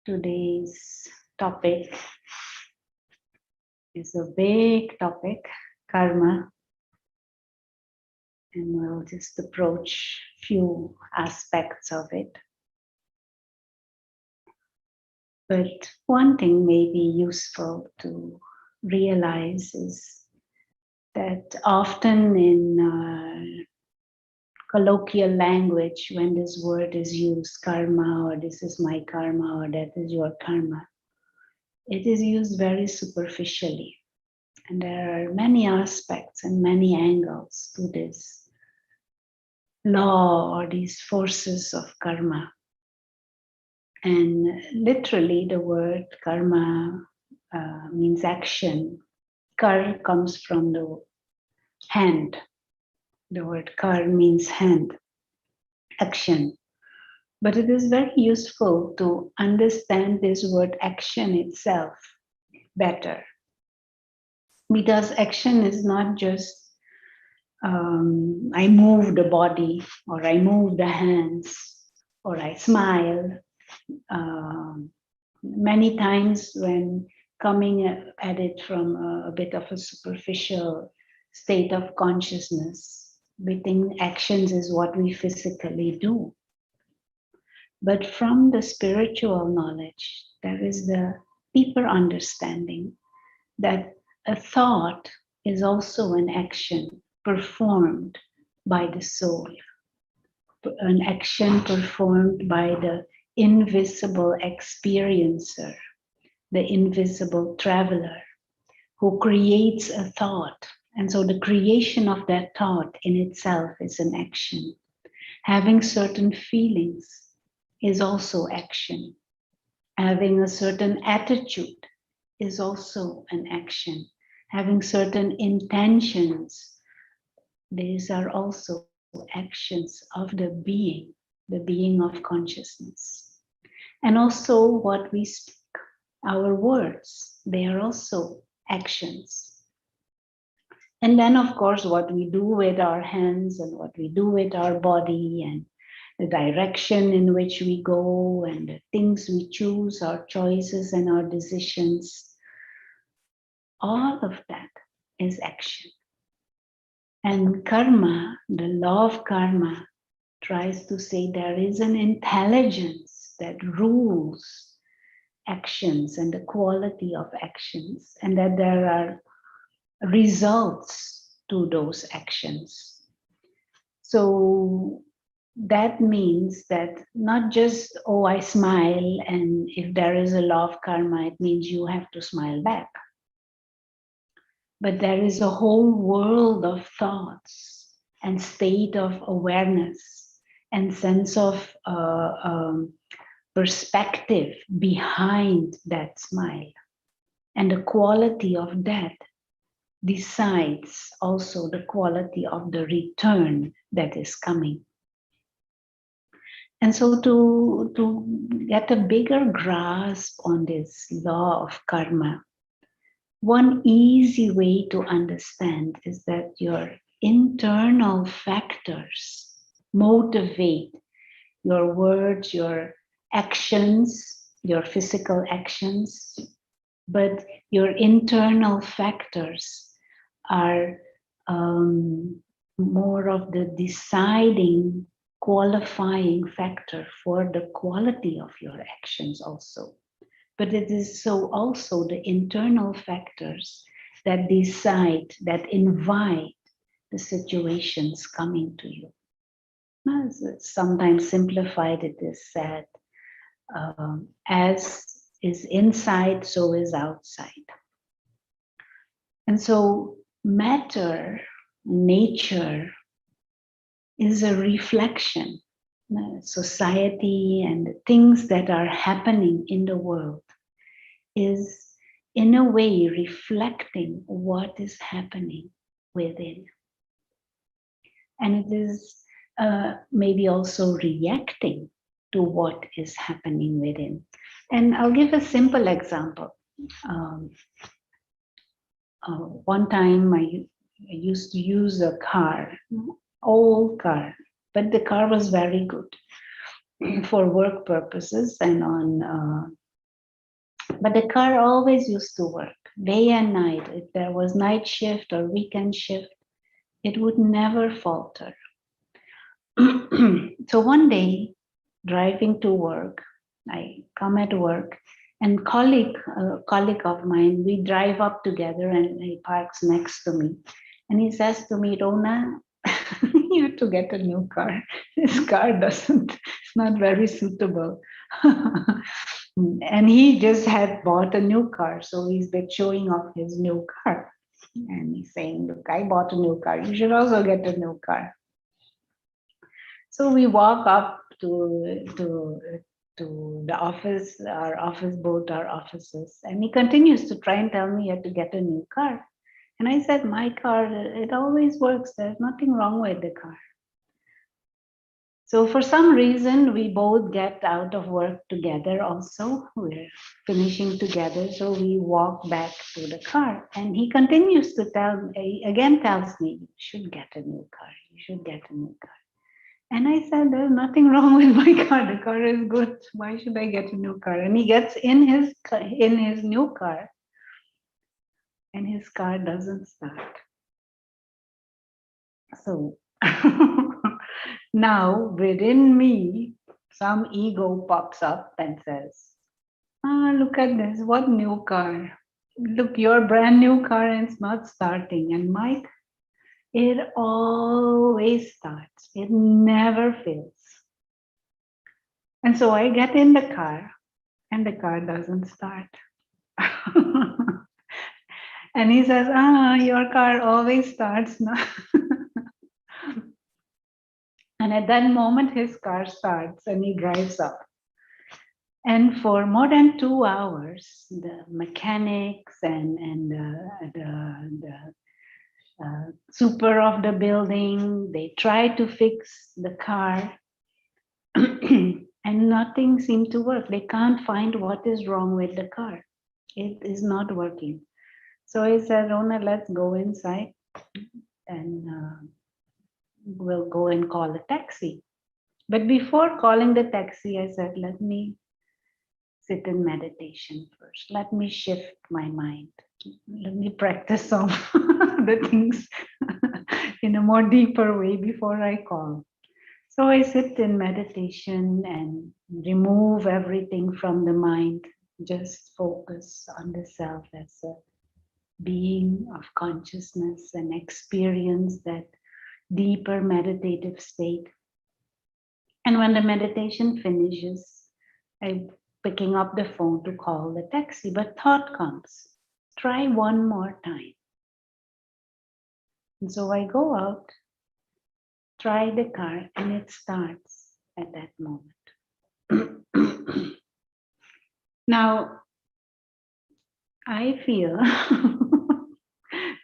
Today's topic is a big topic, karma, and we'll just approach few aspects of it. But one thing may be useful to realize is that often in colloquial language, when this word is used, karma, or this is my karma, or that is your karma, it is used very superficially. And there are many aspects and many angles to this law or these forces of karma. And literally the word karma means action. Kar comes from the hand. The word kar means hand, action. But it is very useful to understand this word action itself better. Because action is not just I move the body, or I move the hands, or I smile. Many times when coming at it from a bit of a superficial state of consciousness, we think actions is what we physically do. But from the spiritual knowledge, there is the deeper understanding that a thought is also an action performed by the soul, an action performed by the invisible experiencer, the invisible traveler who creates a thought. And so the creation of that thought in itself is an action. Having certain feelings is also action. Having a certain attitude is also an action. Having certain intentions, these are also actions of the being of consciousness. And also what we speak, our words, they are also actions. And then of course what we do with our hands and what we do with our body and the direction in which we go and the things we choose, our choices and our decisions, all of that is action. And karma, the law of karma, tries to say there is an intelligence that rules actions and the quality of actions, and that there are results to those actions. So that means that not just, oh, I smile, and if there is a law of karma, it means you have to smile back. But there is a whole world of thoughts and state of awareness and sense of perspective behind that smile. And the quality of that decides also the quality of the return that is coming. And so to get a bigger grasp on this law of karma, one easy way to understand is that your internal factors motivate your words, your actions, your physical actions, but your internal factors are more of the deciding, qualifying factor for the quality of your actions also. But it is so also the internal factors that decide, that invite the situations coming to you. Sometimes simplified, it is said, as is inside, so is outside. And so matter, nature, is a reflection. Society and the things that are happening in the world is in a way reflecting what is happening within. And it is maybe also reacting to what is happening within. And I'll give a simple example. One time I used to use a car, old car, but the car was very good for work purposes and on. But the car always used to work day and night. If there was night shift or weekend shift, it would never falter. So one day, driving to work, I come at work, and a colleague of mine, we drive up together, and he parks next to me. And he says to me, Rona, you have to get a new car. This car it's not very suitable. And he just had bought a new car. So he's been showing off his new car. And he's saying, look, I bought a new car. You should also get a new car. So we walk up to the office, both our offices. And he continues to try and tell me he had to get a new car. And I said, my car, it always works. There's nothing wrong with the car. So for some reason, we both get out of work together also. We're finishing together. So we walk back to the car. And he continues to tells me, you should get a new car. You should get a new car. And I said, there's nothing wrong with my car. The car is good. Why should I get a new car? And he gets in his new car. And his car doesn't start. So now within me, some ego pops up and says, look at this, what new car? Look, your brand new car and it's not starting. And Mike, it always starts. It never fails. And so I get in the car and the car doesn't start. And he says, your car always starts now. And at that moment, his car starts and he drives up. And for more than 2 hours, the mechanics and the super of the building, they try to fix the car and nothing seemed to work. They can't find what is wrong with the car. It is not working. So he said, Rona, let's go inside and we'll go and call a taxi. But before calling the taxi, I said, let me sit in meditation first. Let me shift my mind. Let me practice some the things in a more deeper way before I call. So I sit in meditation and remove everything from the mind. Just focus on the self as a being of consciousness and experience that deeper meditative state. And when the meditation finishes, I'm picking up the phone to call the taxi, but thought comes, try one more time. And so I go out, try the car, and it starts at that moment. Now, I feel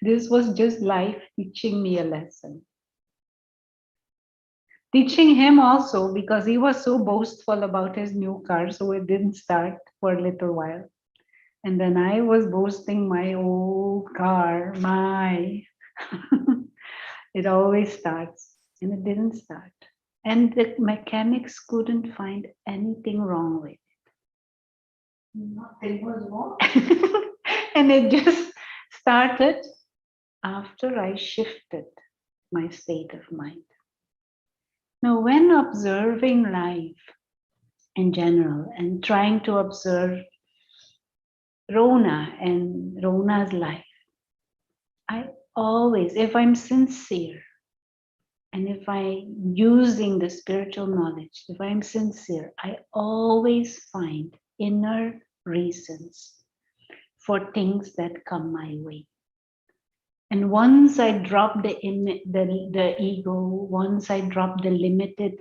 this was just life teaching me a lesson. Teaching him also, because he was so boastful about his new car, so it didn't start for a little while. And then I was boasting my old car, it always starts, and it didn't start. And the mechanics couldn't find anything wrong with it. Nothing was wrong. And it just started after I shifted my state of mind. Now, when observing life in general and trying to observe Rona and Rona's life, I always, if I'm sincere, and if I'm using the spiritual knowledge, if I'm sincere, I always find inner reasons for things that come my way. And once I drop the ego, once I drop the limited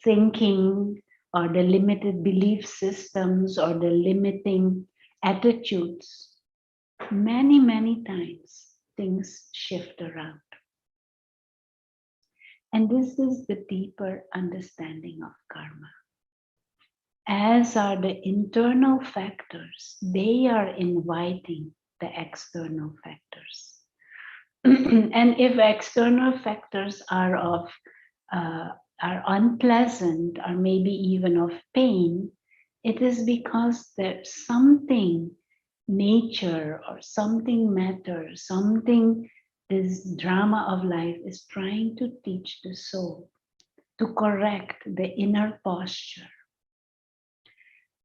thinking or the limited belief systems or the limiting attitudes, many times things shift around. And this is the deeper understanding of karma. As are the internal factors, they are inviting the external factors. And if external factors are are unpleasant or maybe even of pain, it is because there's something nature or something matter, something this drama of life is trying to teach the soul to correct the inner posture.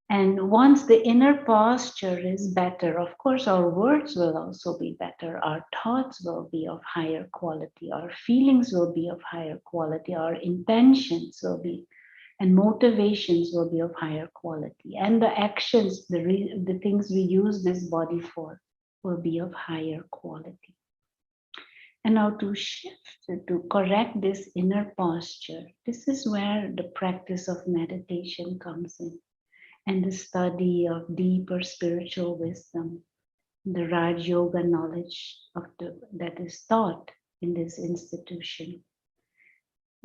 And once the inner posture is better, of course, our words will also be better. Our thoughts will be of higher quality. Our feelings will be of higher quality. Our intentions will be, and motivations will be of higher quality. And the actions, the things we use this body for, will be of higher quality. And now to shift, to correct this inner posture, this is where the practice of meditation comes in. And the study of deeper spiritual wisdom, the Raj Yoga knowledge that is taught in this institution.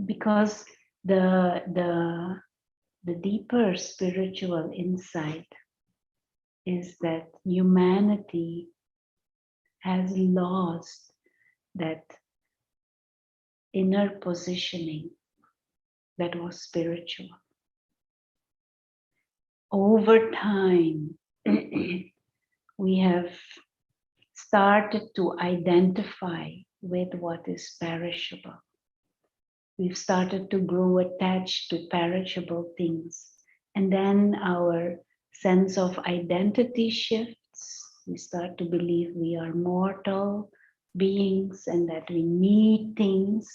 Because the deeper spiritual insight is that humanity has lost that inner positioning that was spiritual. Over time, we have started to identify with what is perishable. We've started to grow attached to perishable things. And then our sense of identity shifts. We start to believe we are mortal beings and that we need things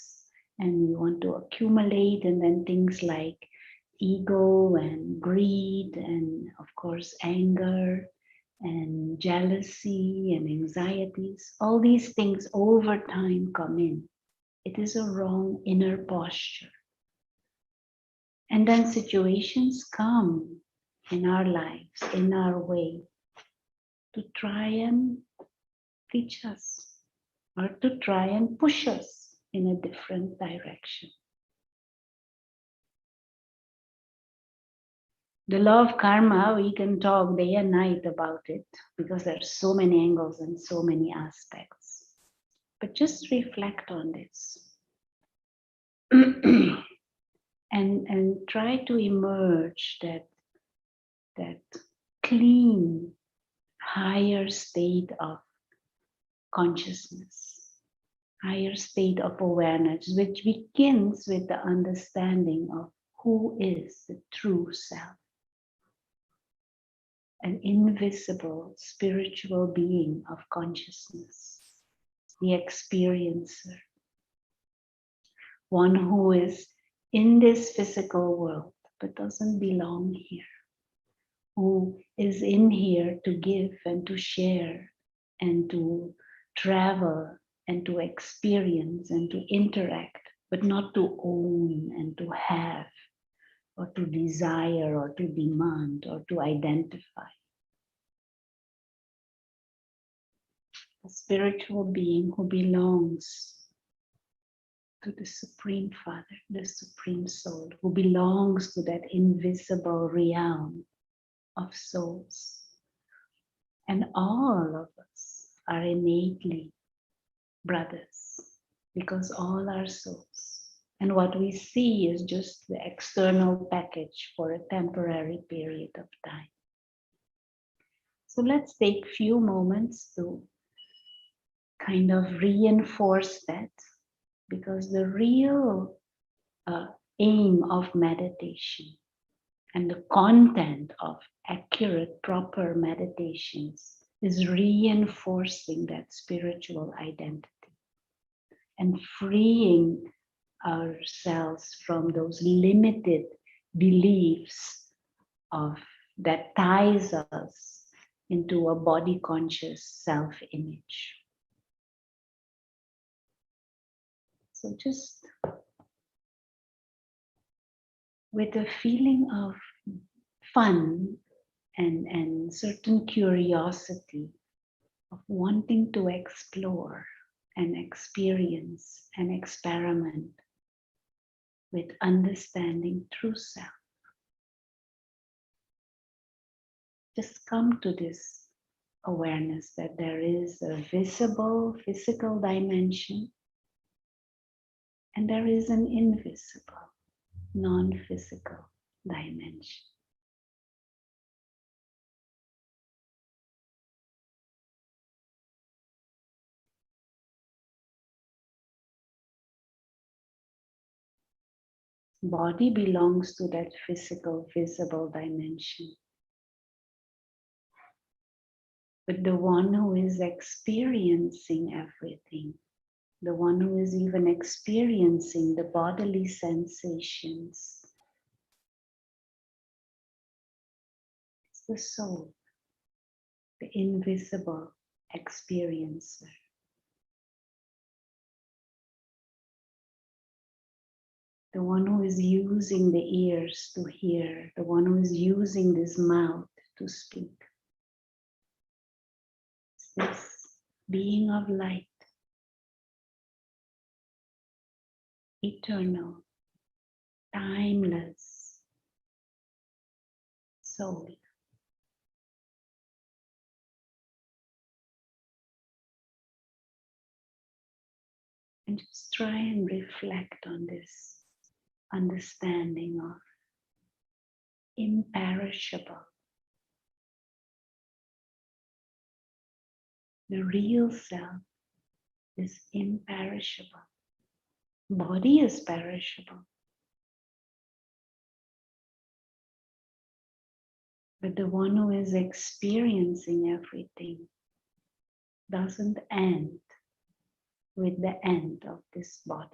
and we want to accumulate, and then things like ego and greed and of course anger and jealousy and anxieties, all these things over time come in. It is a wrong inner posture. And then situations come in our lives, in our way, to try and teach us or to try and push us in a different direction. The law of karma, we can talk day and night about it because there's so many angles and so many aspects. But just reflect on this. and try to emerge that clean, higher state of consciousness, higher state of awareness, which begins with the understanding of who is the true self. An invisible spiritual being of consciousness, the experiencer, one who is in this physical world but doesn't belong here, who is in here to give and to share and to travel and to experience and to interact, but not to own and to have or to desire or to demand or to identify. A spiritual being who belongs to the Supreme Father, the Supreme Soul, who belongs to that invisible realm of souls. And all of us are innately brothers because all are souls. And what we see is just the external package for a temporary period of time. So let's take a few moments to kind of reinforce that, because the real aim of meditation and the content of accurate, proper meditations is reinforcing that spiritual identity and freeing ourselves from those limited beliefs of that ties us into a body conscious self-image. So just with a feeling of fun and certain curiosity of wanting to explore and experience and experiment with understanding true self. Just come to this awareness that there is a visible physical dimension and there is an invisible, non-physical dimension. Body belongs to that physical, visible dimension. But the one who is experiencing everything, the one who is even experiencing the bodily sensations, is the soul, the invisible experiencer. The one who is using the ears to hear, the one who is using this mouth to speak. It's this being of light, eternal, timeless soul. And just try and reflect on this understanding of imperishable. The real self is imperishable. Body is perishable. But the one who is experiencing everything doesn't end with the end of this body.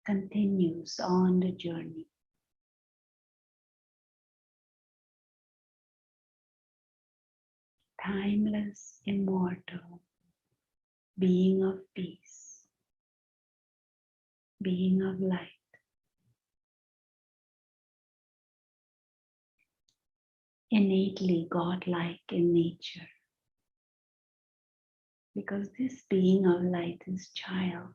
Continues on the journey. Timeless, immortal, being of peace, being of light. Innately godlike in nature. Because this being of light is child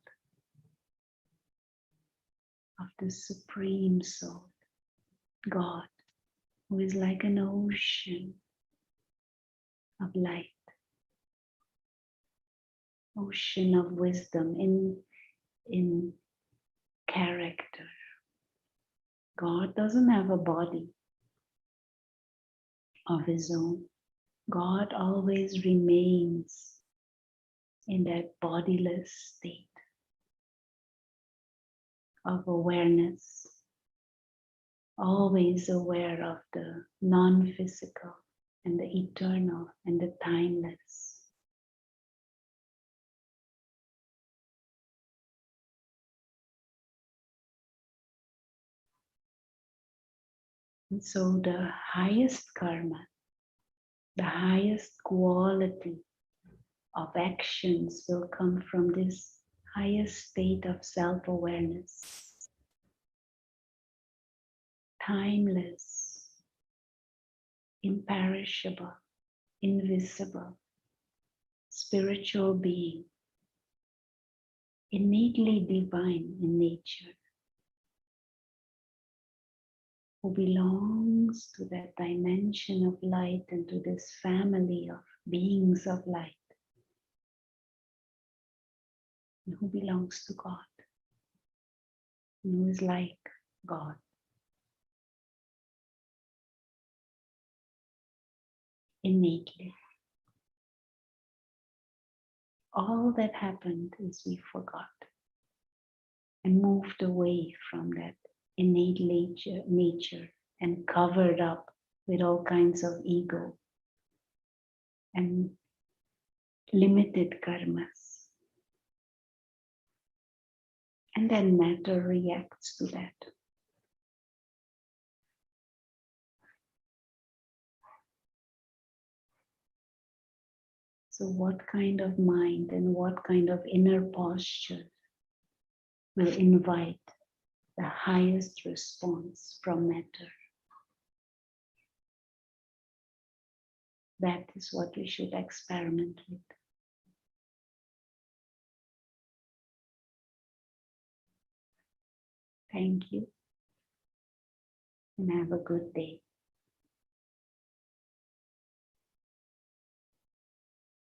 of the Supreme Soul, God, who is like an ocean of light, ocean of wisdom in character. God doesn't have a body of his own. God always remains in that bodiless state of awareness, always aware of the non-physical and the eternal and the timeless. And so the highest karma, the highest quality of actions will come from this highest state of self-awareness. Timeless, imperishable, invisible, spiritual being, innately divine in nature, who belongs to that dimension of light and to this family of beings of light, and who belongs to God, and who is like God. Innately. All that happened is we forgot and moved away from that innate nature and covered up with all kinds of ego and limited karmas. And then matter reacts to that. So what kind of mind and what kind of inner posture will invite the highest response from matter? That is what we should experiment with. Thank you and have a good day.